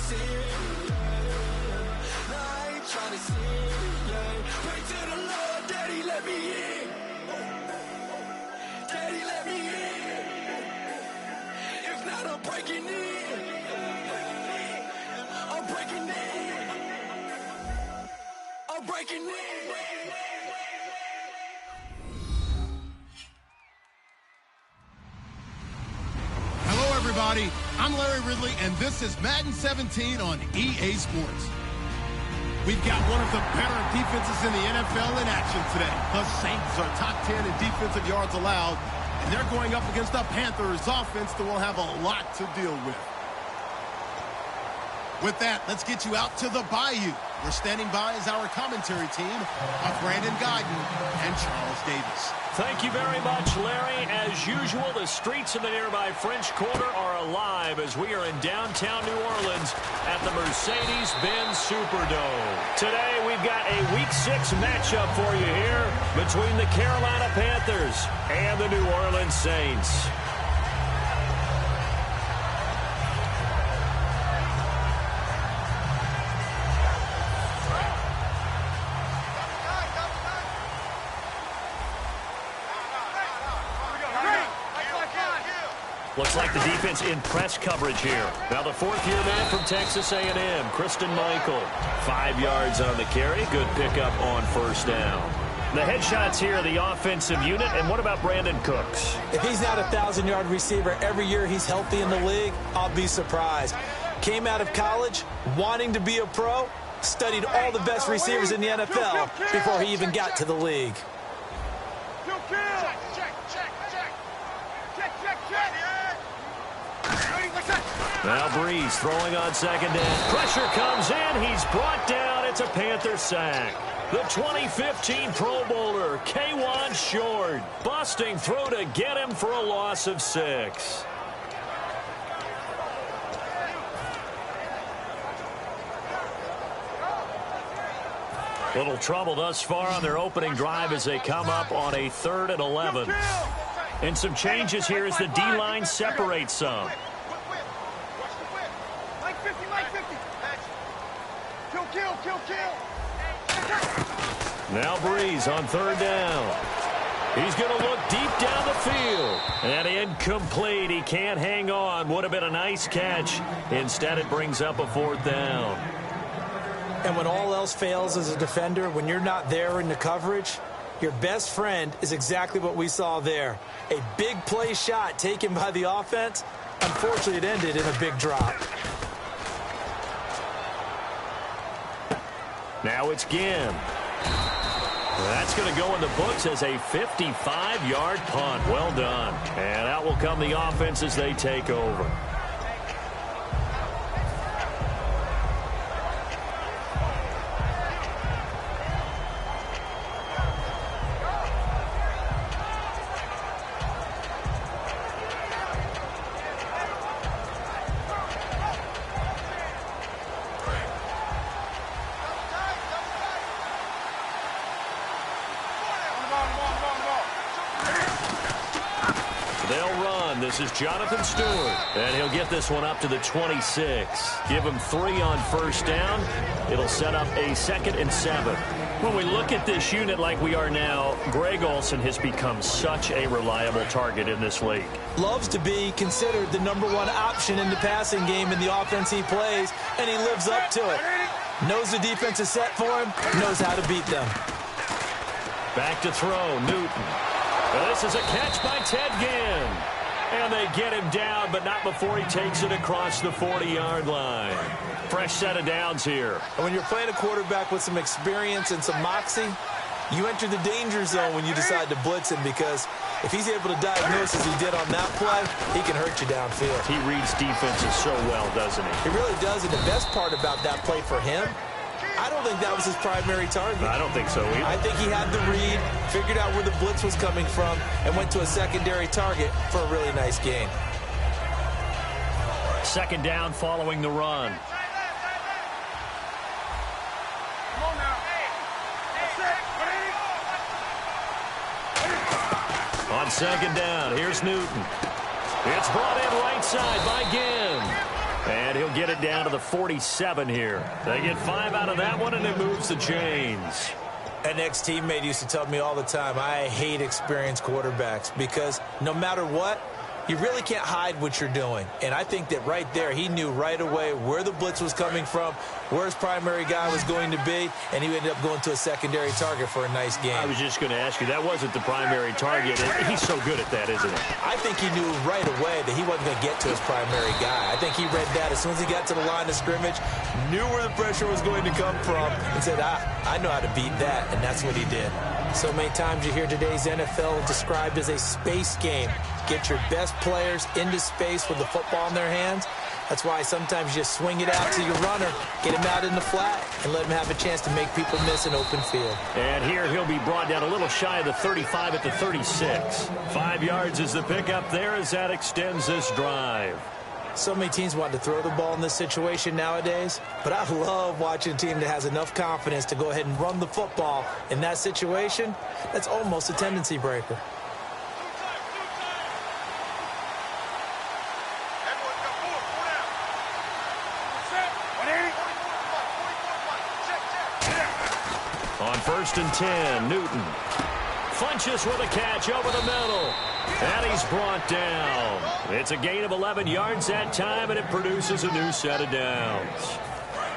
sin, yeah. No, I ain't tryna sin, yeah. Pray to the Lord, Daddy, let me in. Daddy, let me in. If not, I'm breaking in. I'm breaking in. I'm breaking in. Hello, everybody. I'm Larry Ridley, and this is Madden 17 on EA Sports. We've got one of the better defenses in the NFL in action today. The Saints are top 10 in defensive yards allowed, and they're going up against the Panthers offense that will have a lot to deal with. With that, let's get you out to the Bayou. We're standing by as our commentary team of Brandon Guyton and Charles Davis. Thank you very much, Larry. As usual, the streets of the nearby French Quarter are alive as we are in downtown New Orleans at the Mercedes-Benz Superdome. Today, we've got a Week 6 matchup for you here between the Carolina Panthers and the New Orleans Saints. Looks like the defense in press coverage here. Now the fourth-year man from Texas A&M, Christian Michael. 5 yards on the carry. Good pickup on first down. The headshots here, the offensive unit. And what about Brandon Cooks? If he's not a 1,000-yard receiver every year he's healthy in the league, I'll be surprised. Came out of college wanting to be a pro, studied all the best receivers in the NFL before he even got to the league. Now Breeze throwing on second down. Pressure comes in. He's brought down. It's a Panther sack. The 2015 Pro Bowler, K'Wan Short, busting through to get him for a loss of 6. Little trouble thus far on their opening drive as they come up on a 3rd and 11. And some changes here as the D-line separates some. Now Breeze on 3rd down. He's going to look deep down the field. And incomplete. He can't hang on. Would have been a nice catch. Instead, it brings up a 4th down. And when all else fails as a defender, when you're not there in the coverage, your best friend is exactly what we saw there. A big play shot taken by the offense. Unfortunately, it ended in a big drop. Now it's Ginn. That's going to go in the books as a 55-yard punt. Well done. And out will come the offense as they take over. This is Jonathan Stewart, and he'll get this one up to the 26. Give him 3 on first down. It'll set up a 2nd and 7. When we look at this unit like we are now, Greg Olsen has become such a reliable target in this league. Loves to be considered the #1 option in the passing game in the offense he plays, and he lives up to it. Knows the defense is set for him, knows how to beat them. Back to throw, Newton. Well, this is a catch by Ted Ginn. And they get him down, but not before he takes it across the 40-yard line. Fresh set of downs here. And when you're playing a quarterback with some experience and some moxie, you enter the danger zone when you decide to blitz him, because if he's able to diagnose as he did on that play, he can hurt you downfield. He reads defenses so well, doesn't he? He really does, and the best part about that play for him, I don't think that was his primary target. I don't think so either. I think he had the read, figured out where the blitz was coming from, and went to a secondary target for a really nice gain. 2nd down following the run. On 2nd down, here's Newton. It's brought in right side by Ginn. And he'll get it down to the 47 here. They get 5 out of that one, and it moves the chains. An ex-teammate used to tell me all the time, I hate experienced quarterbacks because no matter what, you really can't hide what you're doing. And I think that right there, he knew right away where the blitz was coming from, where his primary guy was going to be, and he ended up going to a secondary target for a nice game. I was just going to ask you, that wasn't the primary target. He's so good at that, isn't he? I think he knew right away that he wasn't going to get to his primary guy. I think he read that as soon as he got to the line of scrimmage, knew where the pressure was going to come from, and said, I know how to beat that, and that's what he did. So many times you hear today's NFL described as a space game. Get your best players into space with the football in their hands. That's why sometimes you just swing it out to your runner, get him out in the flat, and let him have a chance to make people miss an open field. And here he'll be brought down a little shy of the 35 at the 36. 5 yards is the pickup there as that extends this drive. So many teams want to throw the ball in this situation nowadays, but I love watching a team that has enough confidence to go ahead and run the football in that situation. That's almost a tendency breaker. On 1st and 10, Newton Funches with a catch over the middle. And he's brought down. It's a gain of 11 yards that time, and it produces a new set of downs.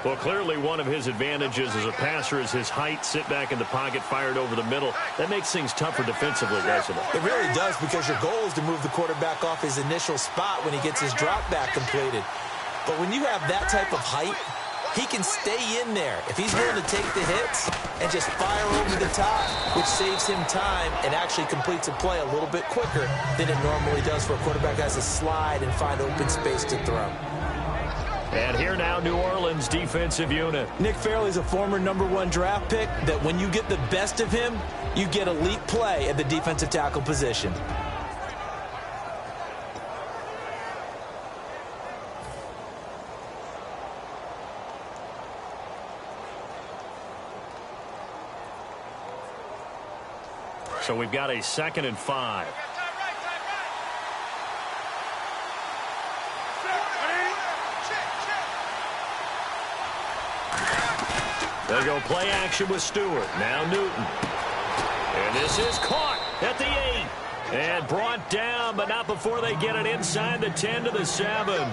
Well, clearly one of his advantages as a passer is his height. Sit back in the pocket, fired over the middle. That makes things tougher defensively, doesn't it? It really does, because your goal is to move the quarterback off his initial spot when he gets his drop back completed. But when you have that type of height, he can stay in there if he's willing to take the hits and just fire over the top, which saves him time and actually completes a play a little bit quicker than it normally does for a quarterback that has to slide and find open space to throw. And here now, New Orleans defensive unit. Nick Fairley's a former #1 draft pick that when you get the best of him, you get elite play at the defensive tackle position. So we've got a 2nd and 5. They go play action with Stewart. Now Newton. And this is caught at the 8. And brought down, but not before they get it inside the 10 to the 7.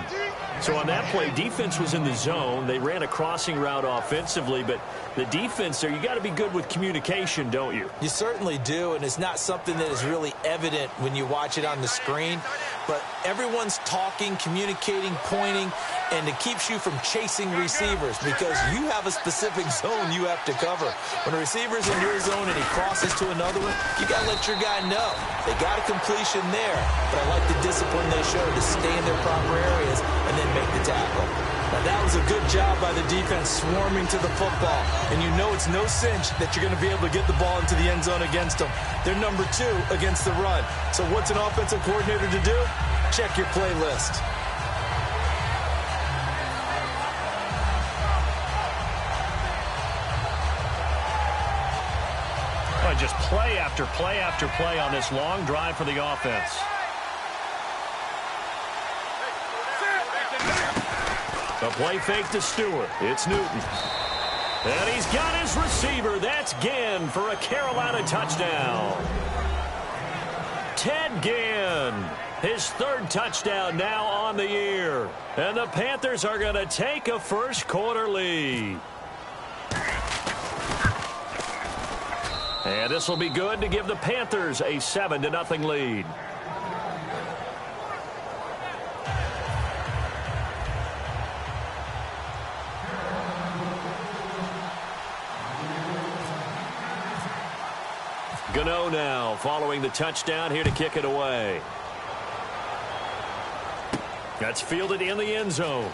So on that play, defense was in the zone. They ran a crossing route offensively, but the defense there, you got to be good with communication, don't you? You certainly do, and it's not something that is really evident when you watch it on the screen. But everyone's talking, communicating, pointing, and it keeps you from chasing receivers because you have a specific zone you have to cover. When a receiver's in your zone and he crosses to another one, you got to let your guy know. They got a completion there, but I like the discipline they showed to stay in their proper areas and then make the tackle. Now, that was a good job by the defense swarming to the football, and you know it's no cinch that you're going to be able to get the ball into the end zone against them. They're #2 against the run. So what's an offensive coordinator to do? Check your playlist. Just play after play after play on this long drive for the offense. A play fake to Stewart. It's Newton. And he's got his receiver. That's Ginn for a Carolina touchdown. Ted Ginn, his 3rd touchdown now on the year. And the Panthers are going to take a first-quarter lead. And this will be good to give the Panthers a 7-0 lead. Gano now following the touchdown here to kick it away. That's fielded in the end zone.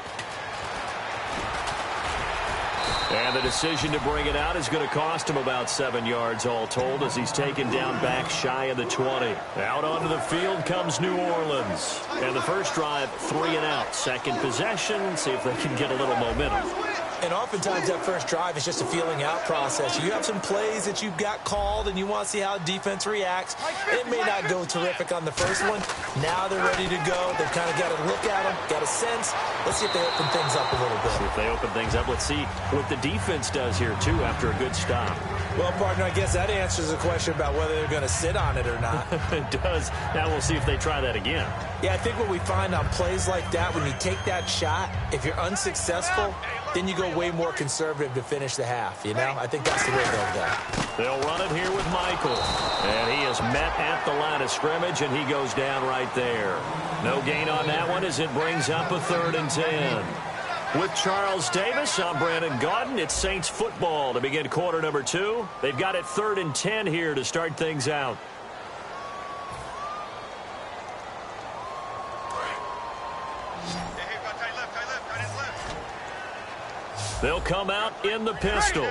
And the decision to bring it out is going to cost him about 7 yards all told as he's taken down back shy of the 20. Out onto the field comes New Orleans. And the first drive, 3 and out. Second possession, see if they can get a little momentum. And oftentimes that first drive is just a feeling out process. You have some plays that you've got called and you want to see how defense reacts. It may not go terrific on the first one. Now they're ready to go. They've kind of got to look at them, got a sense. Let's see if they open things up a little bit. See if they open things up. Let's see what the defense does here, too, after a good stop. Well, partner, I guess that answers the question about whether they're going to sit on it or not. It does. Now we'll see if they try that again. Yeah, I think what we find on plays like that, when you take that shot, if you're unsuccessful, then you go way more conservative to finish the half, you know? I think that's the way they'll go. They'll run it here with Michael. And he is met at the line of scrimmage, and he goes down right there. No gain on that one as it brings up a 3rd and 10. With Charles Davis, I'm Brandon Gaudin. It's Saints football to begin quarter number 2. They've got it 3rd and 10 here to start things out. They'll come out in the pistol.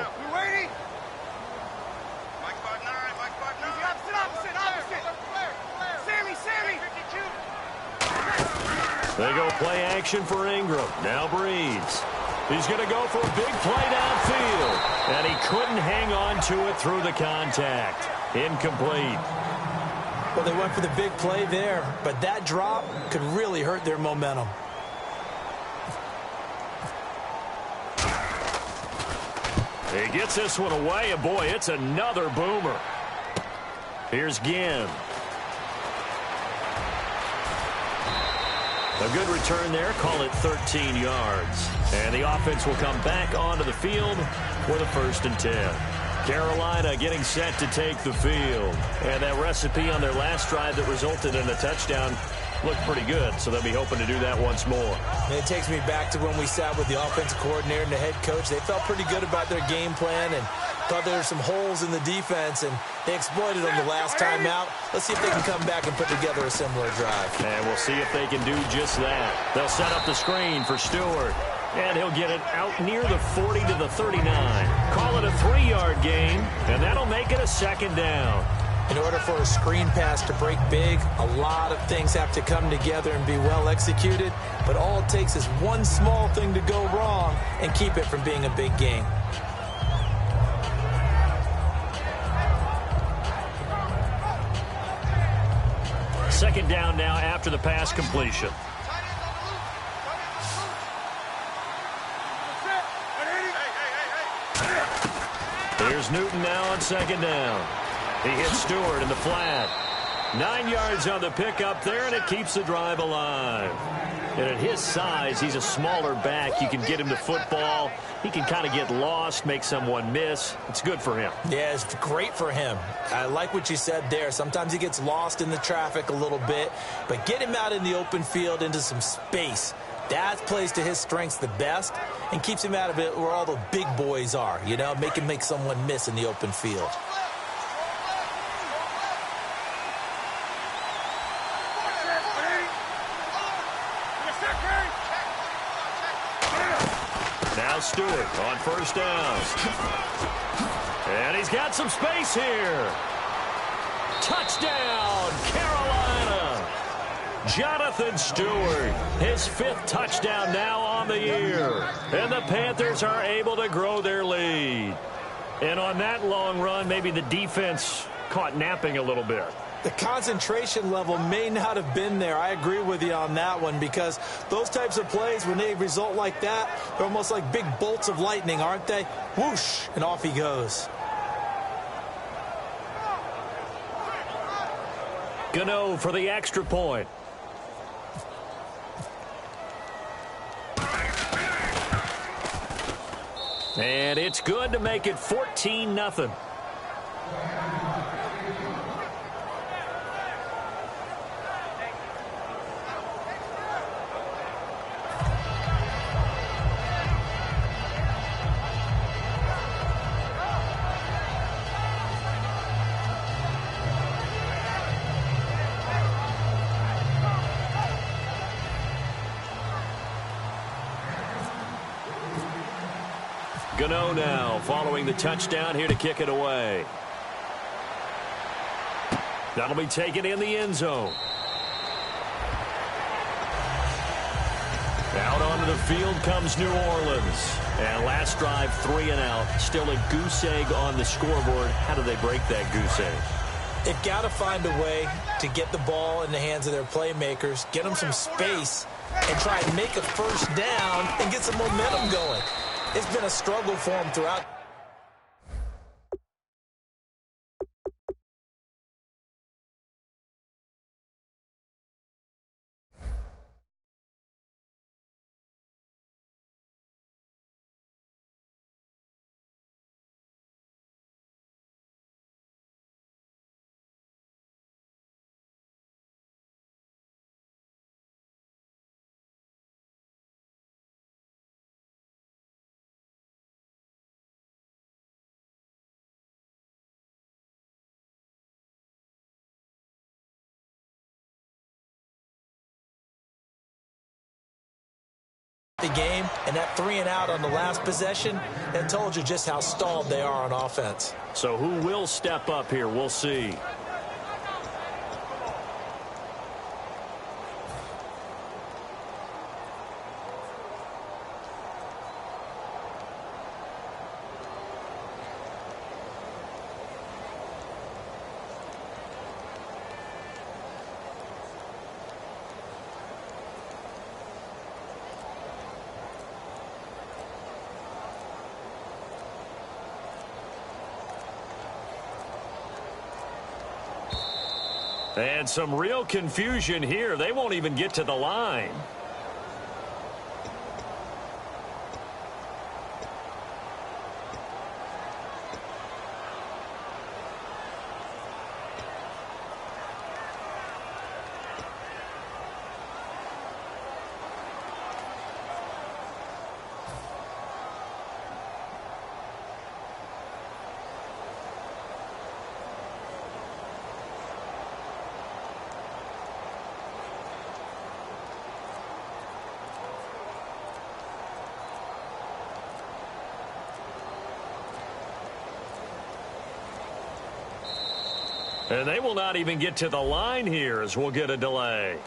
They go play action for Ingram. Now Breeze. He's going to go for a big play downfield. And he couldn't hang on to it through the contact. Incomplete. Well, they went for the big play there, but that drop could really hurt their momentum. He gets this one away, and boy, it's another boomer. Here's Ginn. A good return there, call it 13 yards. And the offense will come back onto the field for the 1st and 10. Carolina getting set to take the field. And that recipe on their last drive that resulted in a touchdown looked pretty good, so they'll be hoping to do that once more. And it takes me back to when we sat with the offensive coordinator and the head coach. They felt pretty good about their game plan and thought there were some holes in the defense, and they exploited them the last time out. Let's see if they can come back and put together a similar drive. And we'll see if they can do just that. They'll set up the screen for Stewart, and he'll get it out near the 40 to the 39. Call it a 3-yard gain, and that'll make it a 2nd down. In order for a screen pass to break big, a lot of things have to come together and be well executed, but all it takes is one small thing to go wrong and keep it from being a big gain. Second down now after the pass completion. Here's Newton now on 2nd down. He hits Stewart in the flat. 9 yards on the pickup there, and it keeps the drive alive. And at his size, he's a smaller back. You can get him the football. He can kind of get lost, make someone miss. It's good for him. Yeah, it's great for him. I like what you said there. Sometimes he gets lost in the traffic a little bit, but get him out in the open field into some space. That plays to his strengths the best and keeps him out of it where all the big boys are, you know, make him make someone miss in the open field. Now Stewart on 1st down. And he's got some space here. Touchdown, Carolina. Jonathan Stewart, his 5th touchdown now on the year. And the Panthers are able to grow their lead. And on that long run, maybe the defense caught napping a little bit. The concentration level may not have been there. I agree with you on that one, because those types of plays, when they result like that, they're almost like big bolts of lightning, aren't they? Whoosh, and off he goes. Gano for the extra point. And it's good to make it 14-0. Gano now following the touchdown here to kick it away. That'll be taken in the end zone. Out onto the field comes New Orleans. And last last drive, 3 and out. Still a goose egg on the scoreboard. How do they break that goose egg? They've got to find a way to get the ball in the hands of their playmakers, get them some space, and try and make a first down and get some momentum going. It's been a struggle for them throughout. The game, and that 3 and out on the last possession, that told you just how stalled they are on offense. So who will step up here? We'll see. And some real confusion here. They won't even get to the line. And they will not even get to the line here as we'll get a delay.